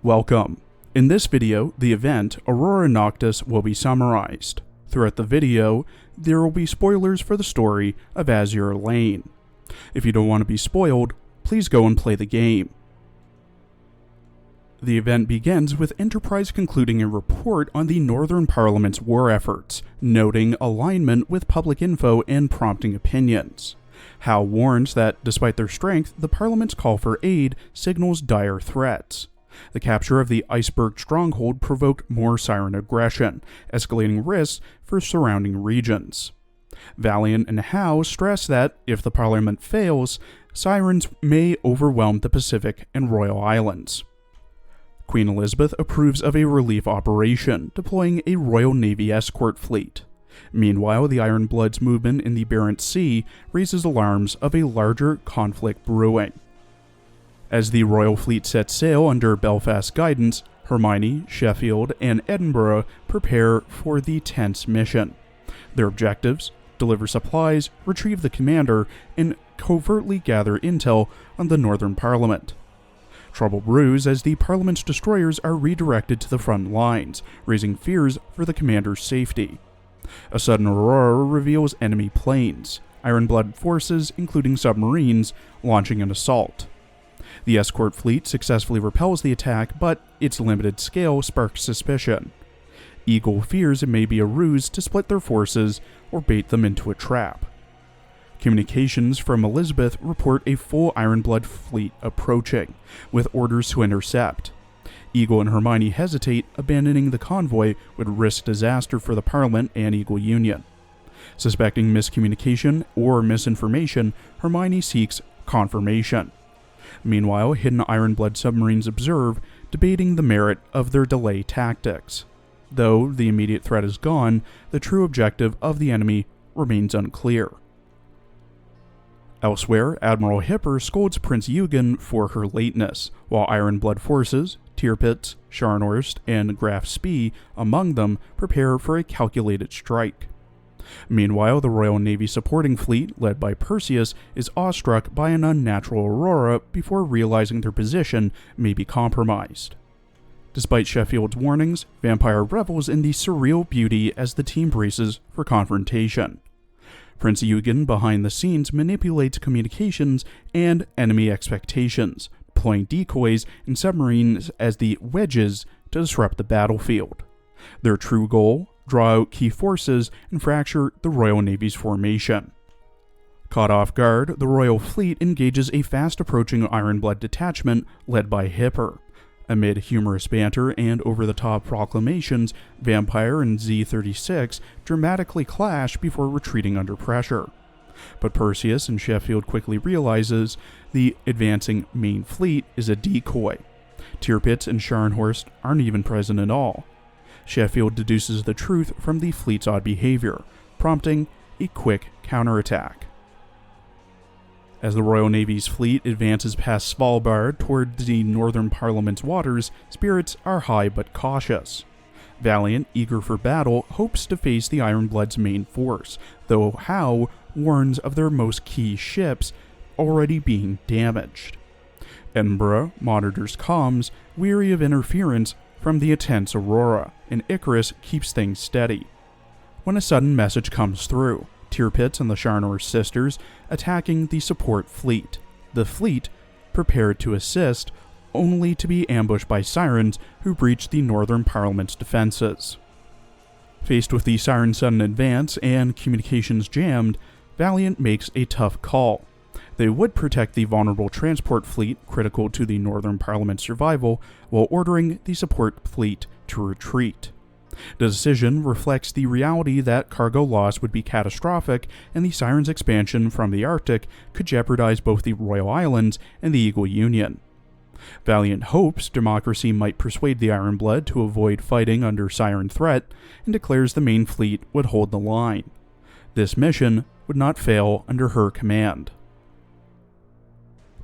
Welcome. In this video, the event Aurora Noctis will be summarized. Throughout the video, there will be spoilers for the story of Azur Lane. If you don't want to be spoiled, please go and play the game. The event begins with Enterprise concluding a report on the Northern Parliament's war efforts, noting alignment with public info and prompting opinions. Howe warns that, despite their strength, the Parliament's call for aid signals dire threats. The capture of the Iceberg stronghold provoked more Siren aggression, escalating risks for surrounding regions. Valiant and Howe stress that, if the Parliament fails, Sirens may overwhelm the Pacific and Royal Islands. Queen Elizabeth approves of a relief operation, deploying a Royal Navy escort fleet. Meanwhile, the Ironbloods movement in the Barents Sea raises alarms of a larger conflict brewing. As the Royal Fleet sets sail under Belfast's guidance, Hermione, Sheffield, and Edinburgh prepare for the tense mission. Their objectives: deliver supplies, retrieve the commander, and covertly gather intel on the Northern Parliament. Trouble brews as the Parliament's destroyers are redirected to the front lines, raising fears for the commander's safety. A sudden aurora reveals enemy planes, Ironblood forces, including submarines, launching an assault. The escort fleet successfully repels the attack, but its limited scale sparks suspicion. Eagle fears it may be a ruse to split their forces or bait them into a trap. Communications from Elizabeth report a full Ironblood fleet approaching, with orders to intercept. Eagle and Hermione hesitate, abandoning the convoy would risk disaster for the Parliament and Eagle Union. Suspecting miscommunication or misinformation, Hermione seeks confirmation. Meanwhile, hidden Ironblood submarines observe, debating the merit of their delay tactics. Though the immediate threat is gone, the true objective of the enemy remains unclear. Elsewhere, Admiral Hipper scolds Prince Eugen for her lateness, while Ironblood forces, Tirpitz, Scharnhorst, and Graf Spee among them, prepare for a calculated strike. Meanwhile, the Royal Navy supporting fleet, led by Perseus, is awestruck by an unnatural aurora before realizing their position may be compromised. Despite Sheffield's warnings, Vampire revels in the surreal beauty as the team braces for confrontation. Prince Eugen, behind the scenes, manipulates communications and enemy expectations, deploying decoys and submarines as the wedges to disrupt the battlefield. Their true goal: draw out key forces and fracture the Royal Navy's formation. Caught off guard, the Royal Fleet engages a fast-approaching Ironblood detachment led by Hipper. Amid humorous banter and over-the-top proclamations, Vampire and Z-36 dramatically clash before retreating under pressure. But Perseus and Sheffield quickly realizes the advancing main fleet is a decoy. Tirpitz and Scharnhorst aren't even present at all. Sheffield deduces the truth from the fleet's odd behavior, prompting a quick counterattack. As the Royal Navy's fleet advances past Svalbard toward the Northern Parliament's waters, spirits are high but cautious. Valiant, eager for battle, hopes to face the Ironblood's main force, though Howe warns of their most key ships already being damaged. Edinburgh monitors comms, weary of interference from the intense aurora, and Icarus keeps things steady. When a sudden message comes through, Tirpitz and the Scharnhorst sisters attacking the support fleet. The fleet, prepared to assist, only to be ambushed by Sirens who breach the Northern Parliament's defenses. Faced with the Siren sudden advance and communications jammed, Valiant makes a tough call. They would protect the vulnerable transport fleet critical to the Northern Parliament's survival, while ordering the support fleet to retreat. The decision reflects the reality that cargo loss would be catastrophic, and the Sirens' expansion from the Arctic could jeopardize both the Royal Islands and the Eagle Union. Valiant hopes democracy might persuade the Ironblood to avoid fighting under Siren threat, and declares the main fleet would hold the line. This mission would not fail under her command.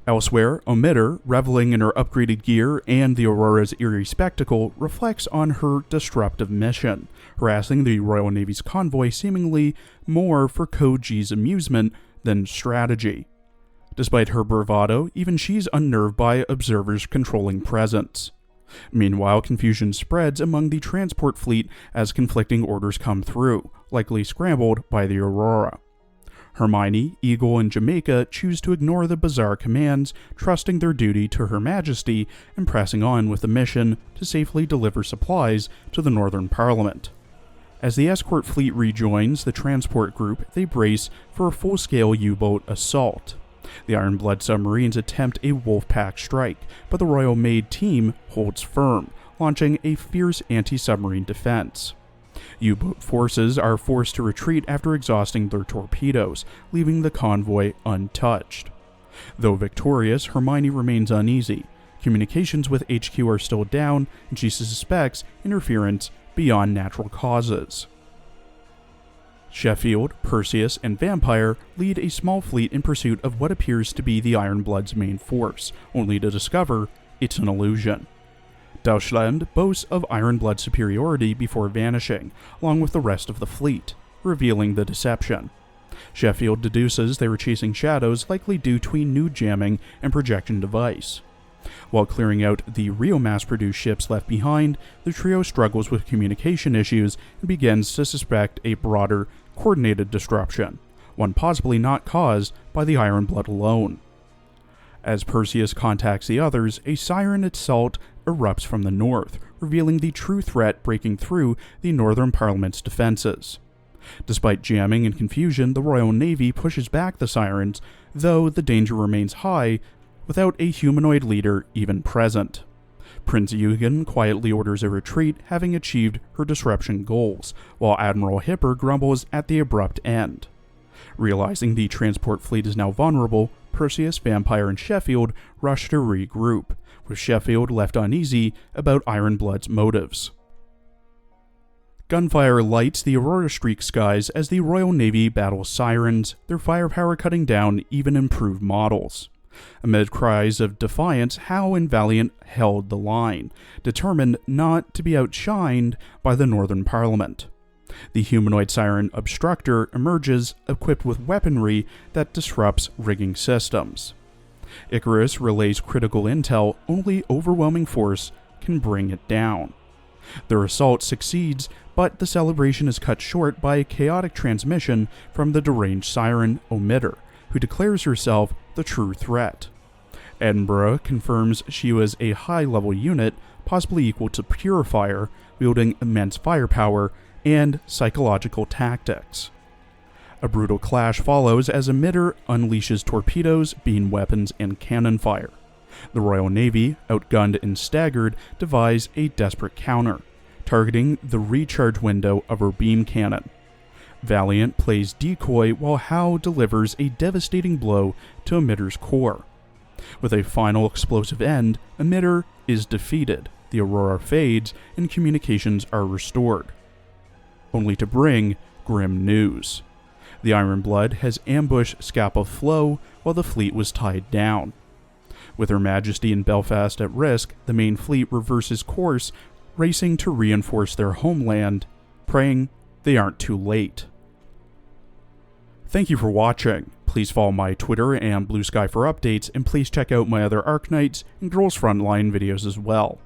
Elsewhere, Omitter, reveling in her upgraded gear and the Aurora's eerie spectacle, reflects on her disruptive mission, harassing the Royal Navy's convoy seemingly more for Code G's amusement than strategy. Despite her bravado, even she's unnerved by observers' controlling presence. Meanwhile, confusion spreads among the transport fleet as conflicting orders come through, likely scrambled by the Aurora. Hermione, Eagle, and Jamaica choose to ignore the bizarre commands, trusting their duty to Her Majesty and pressing on with the mission to safely deliver supplies to the Northern Parliament. As the escort fleet rejoins the transport group, they brace for a full-scale U-boat assault. The Ironblood submarines attempt a Wolfpack strike, but the Royal Maid team holds firm, launching a fierce anti-submarine defense. U-boat forces are forced to retreat after exhausting their torpedoes, leaving the convoy untouched. Though victorious, Hermione remains uneasy. Communications with HQ are still down, and she suspects interference beyond natural causes. Sheffield, Perseus, and Vampire lead a small fleet in pursuit of what appears to be the Ironblood's main force, only to discover it's an illusion. Deutschland boasts of Ironblood superiority before vanishing, along with the rest of the fleet, revealing the deception. Sheffield deduces they were chasing shadows likely due to a new jamming and projection device. While clearing out the real mass-produced ships left behind, the trio struggles with communication issues and begins to suspect a broader, coordinated disruption, one possibly not caused by the Ironblood alone. As Perseus contacts the others, a siren assault erupts from the north, revealing the true threat breaking through the Northern Parliament's defenses. Despite jamming and confusion, the Royal Navy pushes back the sirens, though the danger remains high without a humanoid leader even present. Prince Eugen quietly orders a retreat, having achieved her disruption goals, while Admiral Hipper grumbles at the abrupt end. Realizing the transport fleet is now vulnerable, Perseus, Vampire, and Sheffield rush to regroup, with Sheffield left uneasy about Ironblood's motives. Gunfire lights the Aurora Streak skies as the Royal Navy battles sirens, their firepower cutting down even improved models. Amid cries of defiance, Howe and Valiant held the line, determined not to be outshined by the Northern Parliament. The humanoid siren Obstructor emerges, equipped with weaponry that disrupts rigging systems. Icarus relays critical intel, only overwhelming force can bring it down. Their assault succeeds, but the celebration is cut short by a chaotic transmission from the deranged siren Omitter, who declares herself the true threat. Edinburgh confirms she was a high-level unit, possibly equal to Purifier, wielding immense firepower and psychological tactics. A brutal clash follows as Emitter unleashes torpedoes, beam weapons, and cannon fire. The Royal Navy, outgunned and staggered, devise a desperate counter, targeting the recharge window of her beam cannon. Valiant plays decoy while Howe delivers a devastating blow to Emitter's core. With a final explosive end, Emitter is defeated, the Aurora fades, and communications are restored. Only to bring grim news. The Ironblood has ambushed Scapa Flow while the fleet was tied down. With Her Majesty and Belfast at risk, the main fleet reverses course, racing to reinforce their homeland, praying they aren't too late. Thank you for watching. Please follow my Twitter and Blue Sky for updates, and please check out my other Arknights and Girls Frontline videos as well.